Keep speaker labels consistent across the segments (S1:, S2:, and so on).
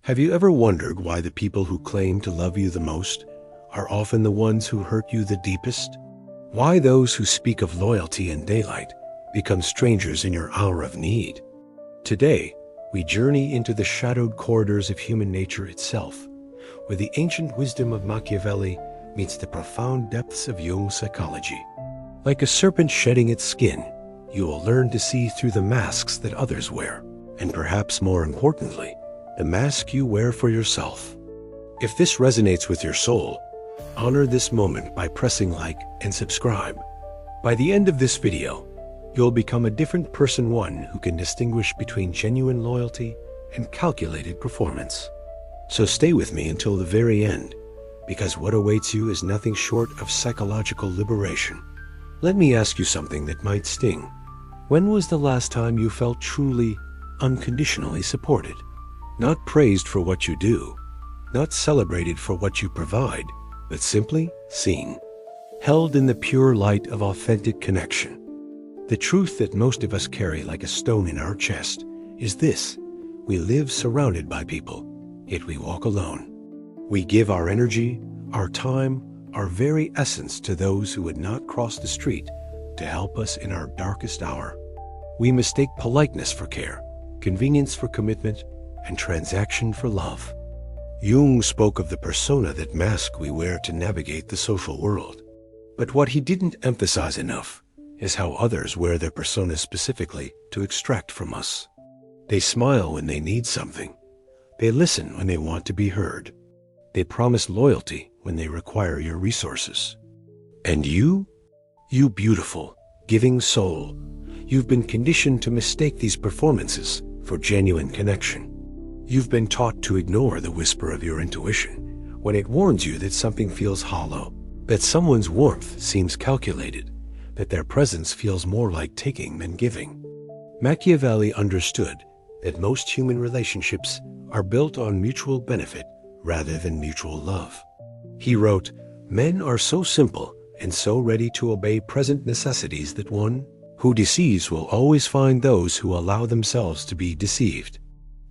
S1: Have you ever wondered why the people who claim to love you the most are often the ones who hurt you the deepest? Why those who speak of loyalty in daylight become strangers in your hour of need? Today, we journey into the shadowed corridors of human nature itself, where the ancient wisdom of Machiavelli meets the profound depths of Jung's psychology. Like a serpent shedding its skin, you will learn to see through the masks that others wear, and perhaps more importantly, the mask you wear for yourself. If this resonates with your soul, honor this moment by pressing like and subscribe. By the end of this video, you'll become a different person, one who can distinguish between genuine loyalty and calculated performance. So stay with me until the very end, because what awaits you is nothing short of psychological liberation. Let me ask you something that might sting. When was the last time you felt truly, unconditionally supported? Not praised for what you do, not celebrated for what you provide, but simply seen, held in the pure light of authentic connection. The truth that most of us carry like a stone in our chest is this: we live surrounded by people, yet we walk alone. We give our energy, our time, our very essence to those who would not cross the street to help us in our darkest hour. We mistake politeness for care, convenience for commitment, and transaction for love. Jung spoke of the persona, that mask we wear to navigate the social world. But what he didn't emphasize enough is how others wear their persona specifically to extract from us. They smile when they need something. They listen when they want to be heard. They promise loyalty when they require your resources. And you beautiful, giving soul, you've been conditioned to mistake these performances for genuine connection. You've been taught to ignore the whisper of your intuition when it warns you that something feels hollow, that someone's warmth seems calculated, that their presence feels more like taking than giving. Machiavelli understood that most human relationships are built on mutual benefit rather than mutual love. He wrote, "Men are so simple and so ready to obey present necessities that one who deceives will always find those who allow themselves to be deceived."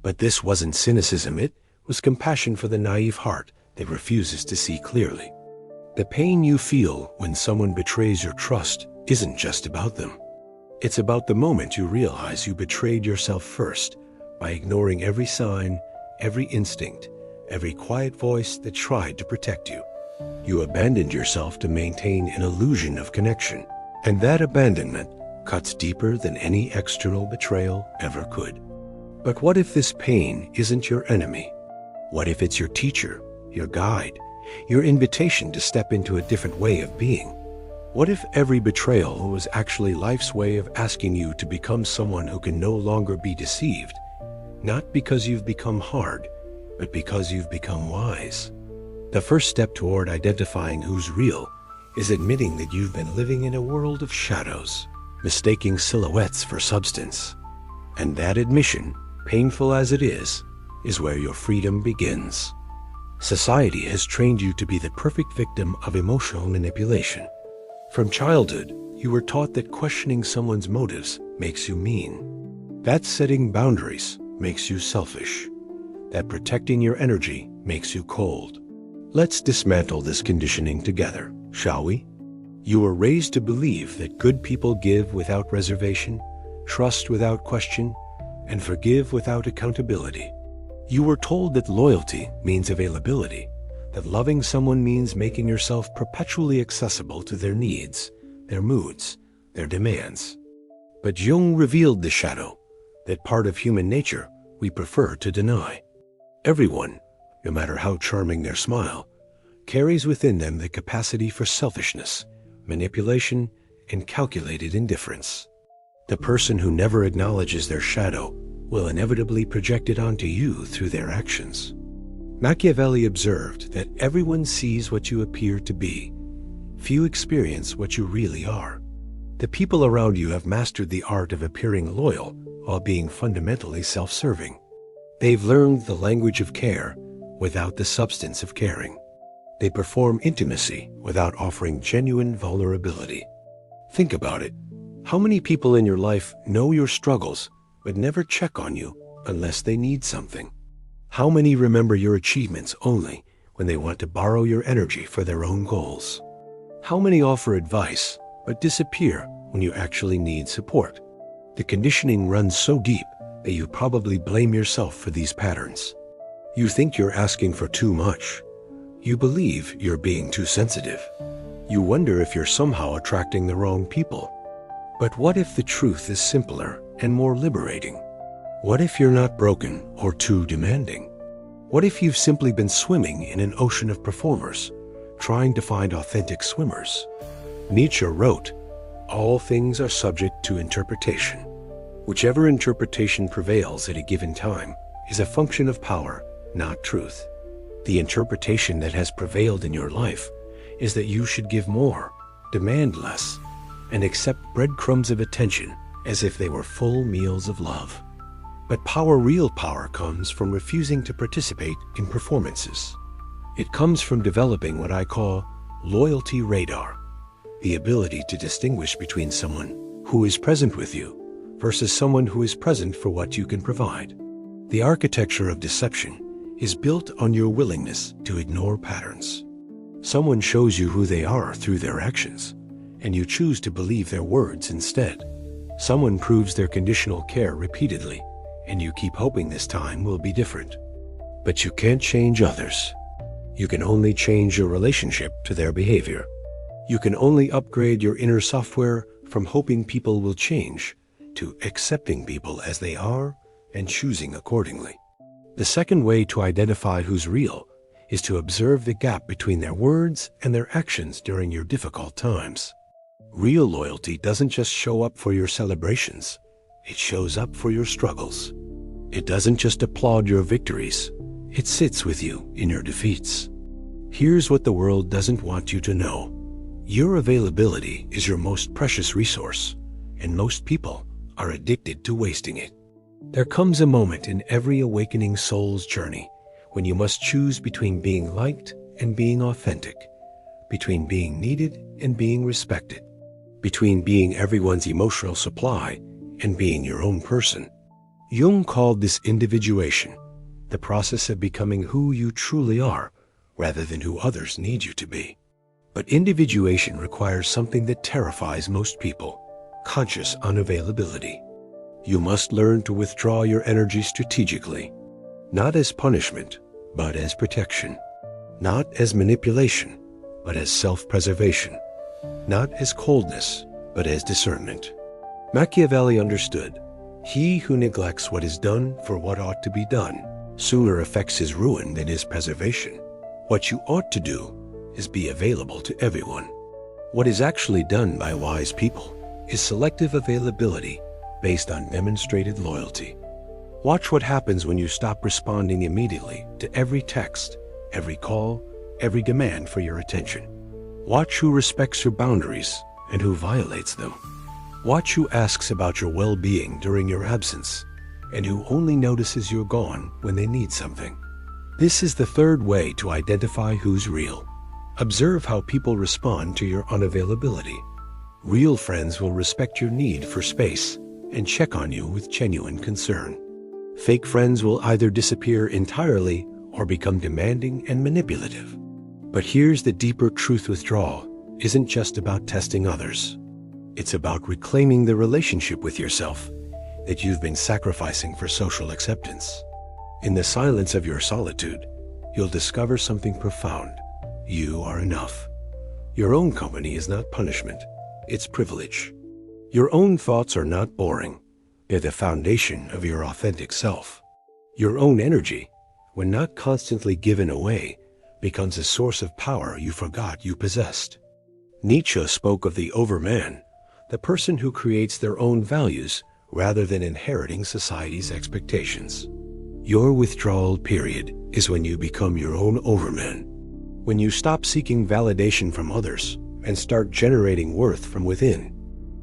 S1: But this wasn't cynicism, it was compassion for the naive heart that refuses to see clearly. The pain you feel when someone betrays your trust isn't just about them. It's about the moment you realize you betrayed yourself first by ignoring every sign, every instinct, every quiet voice that tried to protect you. You abandoned yourself to maintain an illusion of connection, and that abandonment cuts deeper than any external betrayal ever could. But what if this pain isn't your enemy? What if it's your teacher, your guide, your invitation to step into a different way of being? What if every betrayal was actually life's way of asking you to become someone who can no longer be deceived, not because you've become hard, but because you've become wise? The first step toward identifying who's real is admitting that you've been living in a world of shadows, mistaking silhouettes for substance. And that admission, painful as it is where your freedom begins. Society has trained you to be the perfect victim of emotional manipulation. From childhood, you were taught that questioning someone's motives makes you mean, that setting boundaries makes you selfish, that protecting your energy makes you cold. Let's dismantle this conditioning together, shall we? You were raised to believe that good people give without reservation, trust without question, and forgive without accountability. You were told that loyalty means availability, that loving someone means making yourself perpetually accessible to their needs, their moods, their demands. But Jung revealed the shadow, that part of human nature we prefer to deny. Everyone, no matter how charming their smile, carries within them the capacity for selfishness, manipulation, and calculated indifference. The person who never acknowledges their shadow will inevitably project it onto you through their actions. Machiavelli observed that everyone sees what you appear to be. Few experience what you really are. The people around you have mastered the art of appearing loyal while being fundamentally self-serving. They've learned the language of care without the substance of caring. They perform intimacy without offering genuine vulnerability. Think about it. How many people in your life know your struggles but never check on you unless they need something? How many remember your achievements only when they want to borrow your energy for their own goals? How many offer advice but disappear when you actually need support? The conditioning runs so deep that you probably blame yourself for these patterns. You think you're asking for too much. You believe you're being too sensitive. You wonder if you're somehow attracting the wrong people. But what if the truth is simpler and more liberating? What if you're not broken or too demanding? What if you've simply been swimming in an ocean of performers, trying to find authentic swimmers? Nietzsche wrote, "All things are subject to interpretation. Whichever interpretation prevails at a given time is a function of power, not truth. The interpretation that has prevailed in your life is that you should give more, demand less, and accept breadcrumbs of attention as if they were full meals of love. But real power comes from refusing to participate in performances. It comes from developing what I call loyalty radar, the ability to distinguish between someone who is present with you versus someone who is present for what you can provide. The architecture of deception is built on your willingness to ignore patterns. Someone shows you who they are through their actions, and you choose to believe their words instead. Someone proves their conditional care repeatedly, and you keep hoping this time will be different. But you can't change others. You can only change your relationship to their behavior. You can only upgrade your inner software from hoping people will change to accepting people as they are and choosing accordingly. The second way to identify who's real is to observe the gap between their words and their actions during your difficult times. Real loyalty doesn't just show up for your celebrations. It shows up for your struggles. It doesn't just applaud your victories. It sits with you in your defeats. Here's what the world doesn't want you to know. Your availability is your most precious resource, and most people are addicted to wasting it. There comes a moment in every awakening soul's journey when you must choose between being liked and being authentic, between being needed and being respected, between being everyone's emotional supply and being your own person. Jung called this individuation, the process of becoming who you truly are rather than who others need you to be. But individuation requires something that terrifies most people: conscious unavailability. You must learn to withdraw your energy strategically, not as punishment, but as protection, not as manipulation, but as self-preservation, not as coldness, but as discernment. Machiavelli understood, he who neglects what is done for what ought to be done sooner affects his ruin than his preservation. What you ought to do is be available to everyone. What is actually done by wise people is selective availability based on demonstrated loyalty. Watch what happens when you stop responding immediately to every text, every call, every demand for your attention. Watch who respects your boundaries and who violates them. Watch who asks about your well-being during your absence and who only notices you're gone when they need something. This is the third way to identify who's real. Observe how people respond to your unavailability. Real friends will respect your need for space and check on you with genuine concern. Fake friends will either disappear entirely or become demanding and manipulative. But here's the deeper truth: withdrawal isn't just about testing others. It's about reclaiming the relationship with yourself that you've been sacrificing for social acceptance. In the silence of your solitude, you'll discover something profound. You are enough. Your own company is not punishment, it's privilege. Your own thoughts are not boring. They're the foundation of your authentic self. Your own energy, when not constantly given away, becomes a source of power you forgot you possessed. Nietzsche spoke of the overman, the person who creates their own values rather than inheriting society's expectations. Your withdrawal period is when you become your own overman, when you stop seeking validation from others and start generating worth from within.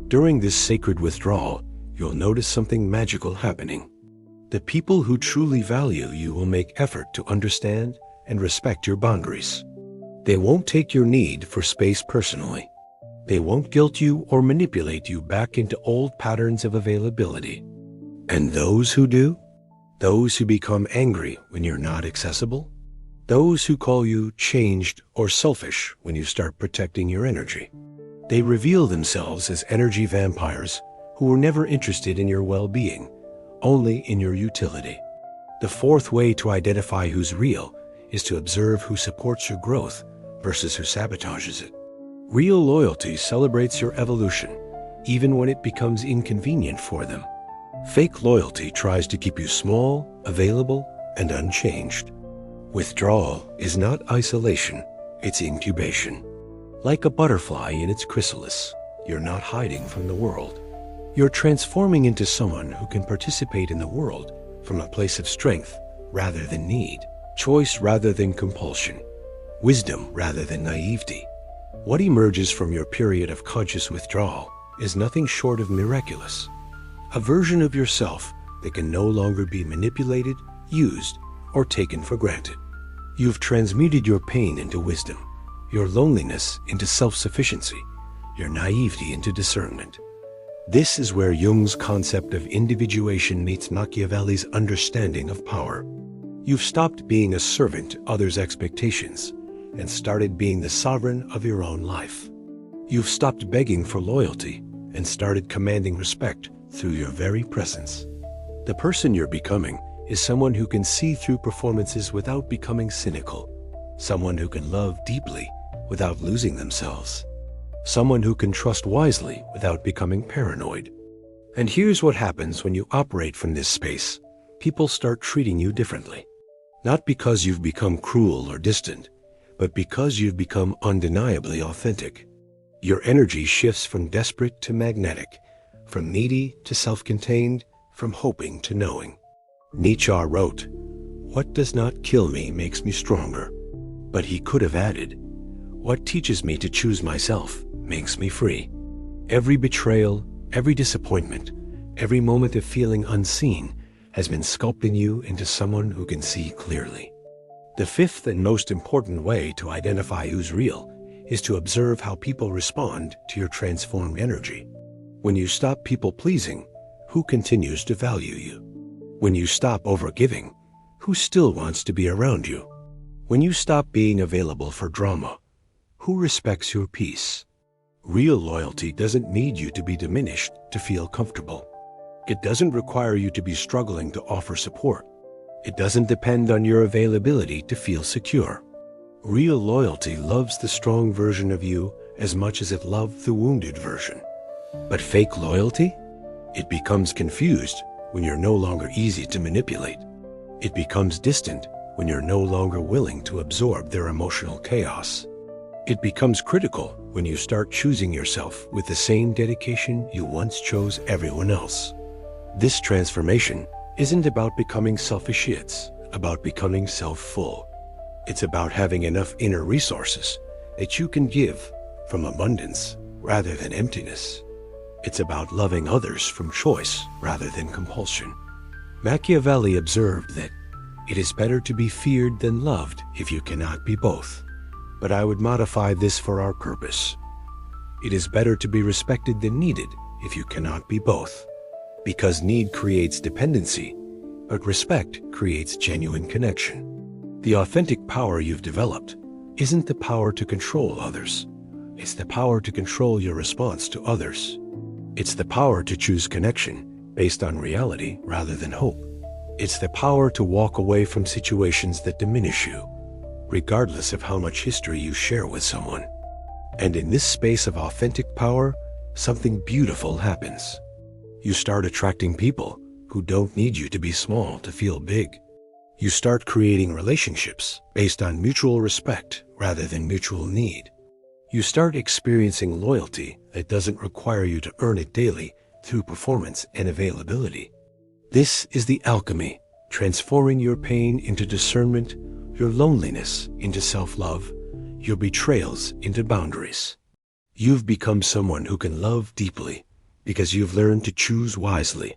S1: During this sacred withdrawal, you'll notice something magical happening. The people who truly value you will make effort to understand and respect your boundaries. They won't take your need for space personally. They won't guilt you or manipulate you back into old patterns of availability. And those who do? Those who become angry when you're not accessible? Those who call you changed or selfish when you start protecting your energy? They reveal themselves as energy vampires who were never interested in your well-being, only in your utility. The fourth way to identify who's real is to observe who supports your growth versus who sabotages it. Real loyalty celebrates your evolution, even when it becomes inconvenient for them. Fake loyalty tries to keep you small, available, and unchanged. Withdrawal is not isolation, it's incubation. Like a butterfly in its chrysalis, you're not hiding from the world. You're transforming into someone who can participate in the world from a place of strength rather than need, choice rather than compulsion, wisdom rather than naivety. What emerges from your period of conscious withdrawal is nothing short of miraculous. A version of yourself that can no longer be manipulated, used, or taken for granted. You've transmuted your pain into wisdom, your loneliness into self-sufficiency, your naivety into discernment. This is where Jung's concept of individuation meets Machiavelli's understanding of power. You've stopped being a servant to others' expectations and started being the sovereign of your own life. You've stopped begging for loyalty and started commanding respect through your very presence. The person you're becoming is someone who can see through performances without becoming cynical, someone who can love deeply without losing themselves, someone who can trust wisely without becoming paranoid. And here's what happens when you operate from this space. People start treating you differently. Not because you've become cruel or distant, but because you've become undeniably authentic. Your energy shifts from desperate to magnetic, from needy to self-contained, from hoping to knowing. Nietzsche wrote, "What does not kill me makes me stronger." But he could have added, "What teaches me to choose myself makes me free." Every betrayal, every disappointment, every moment of feeling unseen has been sculpting you into someone who can see clearly. The fifth and most important way to identify who's real is to observe how people respond to your transformed energy. When you stop people-pleasing, who continues to value you? When you stop overgiving, who still wants to be around you? When you stop being available for drama, who respects your peace? Real loyalty doesn't need you to be diminished to feel comfortable. It doesn't require you to be struggling to offer support. It doesn't depend on your availability to feel secure. Real loyalty loves the strong version of you as much as it loved the wounded version. But fake loyalty? It becomes confused when you're no longer easy to manipulate. It becomes distant when you're no longer willing to absorb their emotional chaos. It becomes critical when you start choosing yourself with the same dedication you once chose everyone else. This transformation isn't about becoming selfish, it's about becoming self-full. It's about having enough inner resources that you can give from abundance rather than emptiness. It's about loving others from choice rather than compulsion. Machiavelli observed that it is better to be feared than loved if you cannot be both. But I would modify this for our purpose. It is better to be respected than needed if you cannot be both. Because need creates dependency, but respect creates genuine connection. The authentic power you've developed isn't the power to control others. It's the power to control your response to others. It's the power to choose connection based on reality rather than hope. It's the power to walk away from situations that diminish you, regardless of how much history you share with someone. And in this space of authentic power, something beautiful happens. You start attracting people who don't need you to be small to feel big. You start creating relationships based on mutual respect rather than mutual need. You start experiencing loyalty that doesn't require you to earn it daily through performance and availability. This is the alchemy, transforming your pain into discernment, your loneliness into self-love, your betrayals into boundaries. You've become someone who can love deeply because you've learned to choose wisely.